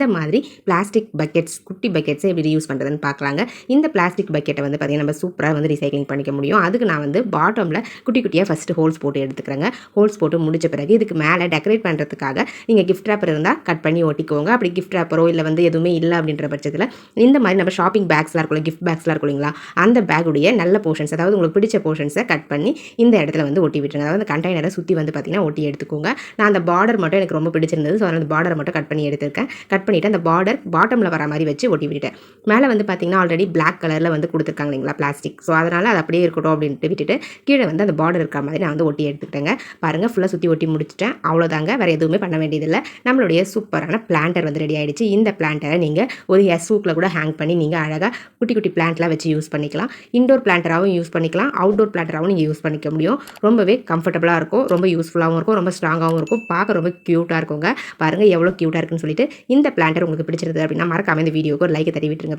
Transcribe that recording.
இந்த மாதிரி plastic buckets, குட்டி பக்கெட்ஸை எப்படி யூஸ் பண்ணுறதுன்னு பார்க்கலாங்க. இந்த பிளாஸ்டிக் பக்கெட்டை வந்து பார்த்திங்கன்னா நம்ம சூப்பராக வந்து ரீசைக்ளிங் பண்ணிக்க முடியும். அதுக்கு நான் வந்து பாட்டமில் குட்டி குட்டியாக ஃபஸ்ட்டு ஹோல்ஸ் போட்டு எடுத்துக்கிறேங்க. ஹோல்ஸ் போட்டு முடிச்ச பிறகு இதுக்கு மேலே டெக்கரேட் பண்ணுறதுக்காக நீங்கள் கிஃப்ட் ரேப்பர் இருந்தால் கட் பண்ணி ஒட்டிக்கோங்க. அப்படி கிஃப்ட் ரேப்பரோ இல்லை வந்து எதுவுமே இல்லை அப்படின்ற பட்சத்தில் இந்த மாதிரி நம்ம ஷாப்பிங் பேக்ஸ்லாம் இருக்கும், கிஃப்ட் பேக்ஸ்லாம் இருக்கும் இல்லைங்களா, அந்த பேக்குடைய நல்ல போர்ஷன்ஸ், அதாவது உங்களுக்கு பிடிச்ச போர்ஷன்ஸை கட் பண்ணி இந்த இடத்துல வந்து ஒட்டி விட்டுருங்க. அதாவது அந்த கண்டெய்னரை சுற்றி வந்து பார்த்திங்கன்னா ஒட்டி எடுத்துக்கோங்க. நான் அந்த பார்டர் மட்டும் எனக்கு ரொம்ப பிடிச்சிருந்தது, ஸோ அந்த பார்டரை மட்டும் கட் பண்ணி எடுத்திருக்கேன். கட் பண்ணிவிட்டு அந்த பார்டர் பாட்டமில் வர மாதிரி வச்சு ஒட்டி விட்டுட்டேன். மேலே வந்து பார்த்திங்கன்னா ஆல்ரெடி பிளாக் கலரில் வந்து கொடுத்துருக்காங்க இல்லைங்களா பிளாஸ்டிக், ஸோ அதனால் அது அப்படியே இருக்கட்டும் அப்படின்ட்டு விட்டுட்டு கீழே வந்து அந்த பார்டர் இருக்கிற மாதிரி நான் வந்து ஒட்டி எடுத்துக்கிட்டேங்க. பாருங்கள், ஃபுல்லாக சுற்றி ஒட்டி முடிச்சிட்டேன். அவ்வளோதாங்க, வேறு எதுவுமே பண்ண வேண்டியதில்லை. நம்மளுடைய சூப்பரான பிளான்டர் வந்து ரெடி ஆகிடுச்சு. இந்த பிளான்டரை நீங்கள் ஒரு ஹூக்கில் கூட ஹேங் பண்ணி நீங்கள் அழகாக குட்டி குட்டி பிளான்ட்லாம் வச்சு யூஸ் பண்ணிக்கலாம். இண்டோர் பிளான்டராகவும் யூஸ் பண்ணிக்கலாம், அவுட்டோர் பிளான்டராகவும் நீங்கள் யூஸ் பண்ணிக்க முடியும். ரொம்பவே கம்ஃபர்டபுளாக இருக்கும், ரொம்ப யூஸ்ஃபுல்லாகவும் இருக்கும், ரொம்ப ஸ்ட்ராங்காகவும் இருக்கும், பார்க்க ரொம்ப க்யூட்டாக இருக்குங்க. பாருங்கள் எவ்வளோ க்யூட்டாக இருக்குன்னு சொல்லிட்டு. இந்த பிளான்டர் உங்களுக்கு பிடிச்சிருந்தது அப்படின்னா மறக்காம இந்த வீடியோக்கு ஒரு லைக் தட்டி விட்டுருங்க.